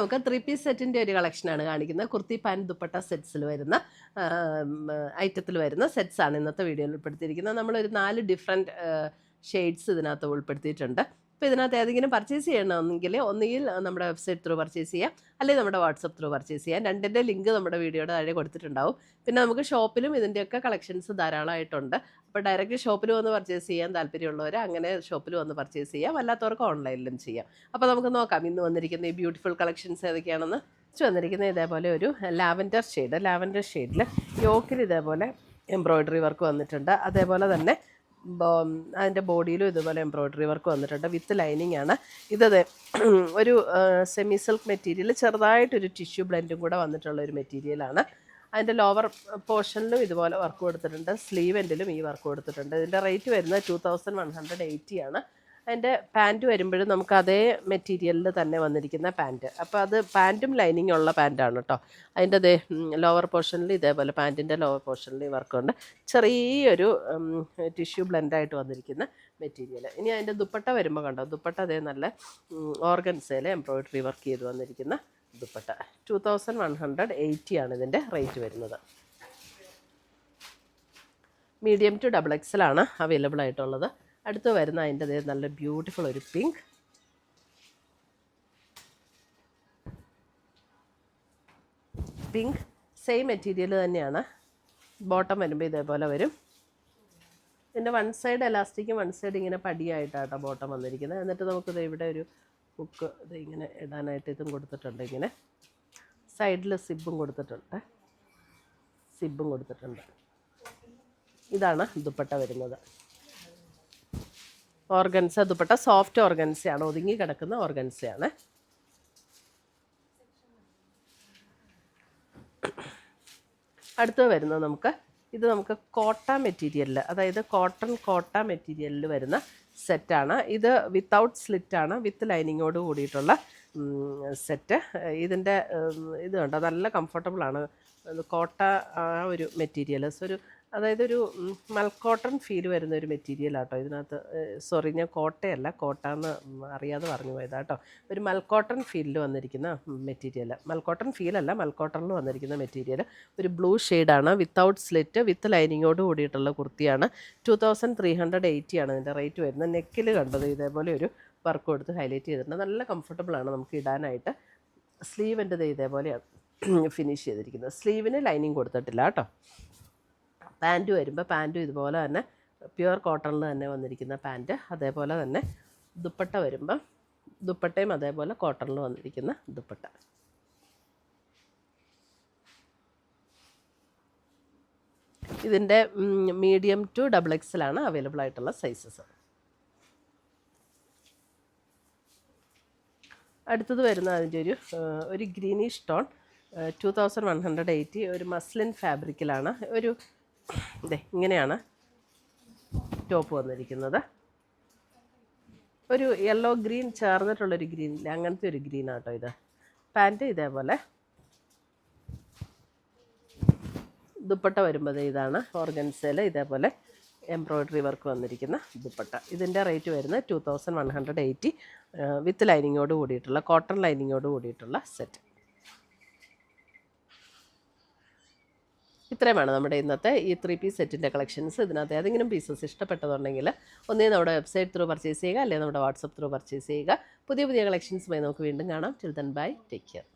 നമുക്ക് 3-പീസ് സെറ്റിൻ്റെ ഒരു കളക്ഷനാണ് കാണിക്കുന്നത്. കുർത്തി പാൻറ് ദുപ്പട്ട സെറ്റ്സിൽ വരുന്ന ഐറ്റത്തിൽ വരുന്ന സെറ്റ്സാണ് ഇന്നത്തെ വീഡിയോയിൽ ഉൾപ്പെടുത്തിയിരിക്കുന്നത്. നമ്മളൊരു 4 ഡിഫറെൻറ്റ് ഷെയ്ഡ്സ് ഇതിനകത്ത് ഉൾപ്പെടുത്തിയിട്ടുണ്ട്. അപ്പോൾ ഇതിനകത്ത് ഏതെങ്കിലും പർച്ചേസ് ചെയ്യണമെങ്കിൽ ഒന്നുകിൽ നമ്മുടെ വെബ്സൈറ്റ് ത്രൂ പർച്ചേസ് ചെയ്യാം, അല്ലെങ്കിൽ നമ്മുടെ വാട്സപ്പ് ത്രൂ പർച്ചേസ് ചെയ്യാം. രണ്ടിൻ്റെ ലിങ്ക് നമ്മുടെ വീഡിയോയുടെ താഴെ കൊടുത്തിട്ടുണ്ടാവും. പിന്നെ നമുക്ക് ഷോപ്പിലും ഇതിൻ്റെയൊക്കെ കളക്ഷൻസ് ധാരാളമായിട്ടുണ്ട്. അപ്പോൾ ഡയറക്റ്റ് ഷോപ്പിൽ വന്ന് പർച്ചേസ് ചെയ്യാൻ താല്പര്യമുള്ളവർ അങ്ങനെ ഷോപ്പിൽ വന്ന് പർച്ചേസ് ചെയ്യാം, അല്ലാത്തവർക്ക് ഓൺലൈനിലും ചെയ്യാം. അപ്പോൾ നമുക്ക് നോക്കാം ഇന്ന് വന്നിരിക്കുന്ന ഈ ബ്യൂട്ടിഫുൾ കളക്ഷൻസ് ഏതൊക്കെയാണെന്ന്. വന്നിരിക്കുന്നത് ഇതേപോലെ ഒരു ലാവൻഡർ ഷെയ്ഡിൽ യോക്കിൽ ഇതേപോലെ എംബ്രോയ്ഡറി വർക്ക് വന്നിട്ടുണ്ട്. അതേപോലെ തന്നെ അതിൻ്റെ ബോഡിയിലും ഇതുപോലെ എംബ്രോയ്ഡറി വർക്ക് വന്നിട്ടുണ്ട്. വിത്ത് ലൈനിങ് ആണ്. ഇതത് ഒരു സെമി സിൽക്ക് മെറ്റീരിയൽ, ചെറുതായിട്ടൊരു ടിഷ്യൂ ബ്ലെൻഡും കൂടെ വന്നിട്ടുള്ള ഒരു മെറ്റീരിയലാണ്. അതിൻ്റെ ലോവർ പോർഷനിലും ഇതുപോലെ വർക്ക് കൊടുത്തിട്ടുണ്ട്. സ്ലീവ് എൻഡിലും ഈ വർക്ക് കൊടുത്തിട്ടുണ്ട്. ഇതിൻ്റെ റേറ്റ് വരുന്നത് 2180 ആണ്. അതിൻ്റെ പാൻറ്റ് വരുമ്പോഴും നമുക്ക് അതേ മെറ്റീരിയലിൽ തന്നെ വന്നിരിക്കുന്ന പാൻറ്റ്. അപ്പോൾ അത് പാൻറ്റും ലൈനിങ് ഉള്ള പാൻറ്റാണ് കേട്ടോ. അതിൻ്റെ ലോവർ പോർഷനിൽ ഇതേപോലെ പാൻറ്റിൻ്റെ ലോവർ പോർഷനിൽ വർക്കുണ്ട്. ചെറിയൊരു ടിഷ്യൂ ബ്ലെൻഡായിട്ട് വന്നിരിക്കുന്ന മെറ്റീരിയൽ. ഇനി അതിൻ്റെ ദുപ്പട്ട വരുമ്പോൾ കണ്ടോ, ദുപ്പട്ട അതേ നല്ല ഓർഗൻസയിൽ എംബ്രോയ്ഡറി വർക്ക് ചെയ്ത് വന്നിരിക്കുന്ന ദുപ്പട്ട. 2180 ആണ് ഇതിൻ്റെ റേറ്റ് വരുന്നത്. മീഡിയം ടു XXL ആണ് അവൈലബിൾ ആയിട്ടുള്ളത്. അടുത്ത് വരുന്ന അതിൻ്റെ നല്ല ബ്യൂട്ടിഫുൾ ഒരു പിങ്ക് സെയിം മെറ്റീരിയൽ തന്നെയാണ്. ബോട്ടം വരുമ്പോൾ ഇതേപോലെ വരും. ഇതിൻ്റെ വൺ സൈഡ് എലാസ്റ്റിക്കും വൺ സൈഡ് ഇങ്ങനെ പടിയായിട്ടാണ് ബോട്ടം വന്നിരിക്കുന്നത്. എന്നിട്ട് നമുക്കിത് ഇവിടെ ഒരു ഹുക്ക് ഇത് ഇങ്ങനെ ഇടാനായിട്ട് ഇതും കൊടുത്തിട്ടുണ്ട്. ഇങ്ങനെ സൈഡിൽ സിബും കൊടുത്തിട്ടുണ്ട്. ഇതാണ് ദുപ്പട്ട വരുന്നത്. ഓർഗൻസ ദുപ്പട്ട, സോഫ്റ്റ് ഓർഗൻസയാണ്, ഒതുങ്ങി കിടക്കുന്ന ഓർഗൻസയാണ്. അടുത്ത് വരുന്നത് നമുക്ക് കോട്ട മെറ്റീരിയലിൽ, അതായത് കോട്ട മെറ്റീരിയലിൽ വരുന്ന സെറ്റാണ്. ഇത് വിത്തൗട്ട് സ്ലിറ്റാണ്, വിത്ത് ലൈനിങ്ങോട് കൂടിയിട്ടുള്ള സെറ്റ്. ഇതിൻ്റെ ഇത് കണ്ടോ, നല്ല കംഫർട്ടബിളാണ്. കോട്ട ആ ഒരു മെറ്റീരിയൽ അതായത് ഒരു മൽക്കോട്ടൺ ഫീൽ വരുന്ന ഒരു മെറ്റീരിയലാട്ടോ ഇതിനകത്ത്. സോറി, ഞാൻ കോട്ടയെന്ന് അറിയാതെ പറഞ്ഞു പോയതാട്ടോ. ഒരു മൽക്കോട്ടൺ ഫീലിൽ വന്നിരിക്കുന്ന മെറ്റീരിയൽ, മൽക്കോട്ടണിൽ വന്നിരിക്കുന്ന മെറ്റീരിയൽ. ഒരു ബ്ലൂ ഷെയ്ഡാണ്, വിത്തൗട്ട് സ്ലിറ്റ്, വിത്ത് ലൈനിങ്ങോട് കൂടിയിട്ടുള്ള കുർത്തിയാണ്. 2380 ആണ് ഇതിൻ്റെ റേറ്റ് വരുന്നത്. നെക്കിൽ കണ്ടത് ഇതേപോലെ ഒരു വർക്ക് കൊടുത്ത് ഹൈലൈറ്റ് ചെയ്തിട്ടുണ്ട്. നല്ല കംഫർട്ടബിളാണ് നമുക്ക് ഇടാനായിട്ട്. സ്ലീവിൻ്റെ ഇതേപോലെയാണ് ഫിനിഷ് ചെയ്തിരിക്കുന്നത്. സ്ലീവിന് ലൈനിങ് കൊടുത്തിട്ടില്ല കേട്ടോ. പാൻറ്റ് വരുമ്പോൾ പാൻറ്റും ഇതുപോലെ തന്നെ പ്യുവർ കോട്ടണിൽ തന്നെ വന്നിരിക്കുന്ന പാൻറ്റ്. അതേപോലെ തന്നെ ദുപ്പട്ട വരുമ്പോൾ ദുപ്പട്ടയും അതേപോലെ കോട്ടണിൽ വന്നിരിക്കുന്ന ദുപ്പട്ട. ഇതിൻ്റെ മീഡിയം ടു XXL ആണ് അവൈലബിൾ ആയിട്ടുള്ള സൈസസ്. അടുത്തത് വരുന്ന അതിൻ്റെ ഒരു ഗ്രീനിഷ് ടോൺ, 2180, ഒരു മസ്ലിൻ ഫാബ്രിക്കിലാണ്. ഇങ്ങനെയാണ് ടോപ്പ് വന്നിരിക്കുന്നത്. ഒരു യെല്ലോ ഗ്രീൻ ചേർന്നിട്ടുള്ളൊരു ഗ്രീനില്ല, അങ്ങനത്തെ ഒരു ഗ്രീനാട്ടോ ഇത്. പാൻറ്റ് ഇതേപോലെ. ദുപ്പട്ട വരുമ്പോൾ ഇതാണ് ഓർഗൻസയിൽ ഇതേപോലെ എംബ്രോയ്ഡറി വർക്ക് വന്നിരിക്കുന്ന ദുപ്പട്ട. ഇതിൻ്റെ റേറ്റ് വരുന്നത് 2180, വിത്ത് ലൈനിങ്ങോട് കൂടിയിട്ടുള്ള കോട്ടൺ ലൈനിങ്ങോട് കൂടിയിട്ടുള്ള സെറ്റ്. ഇത്രയുമാണ് നമ്മുടെ ഇന്നത്തെ ഈ 3-പീസ് സെറ്റിൻ്റെ കളക്ഷൻസ്. ഇതിനകത്ത് ഏതെങ്കിലും പീസസ് ഇഷ്ടപ്പെട്ടതുണ്ടെങ്കിൽ ഒന്നേ നമ്മുടെ വെബ്സൈറ്റ് ത്രൂ പർച്ചേസ് ചെയ്യുക, അല്ലെങ്കിൽ നമ്മുടെ വാട്സപ്പ് ത്രൂ പർച്ചേസ് ചെയ്യുക. പുതിയ കളക്ഷൻസുമായി നമുക്ക് വീണ്ടും കാണാം. Till then bye, take care.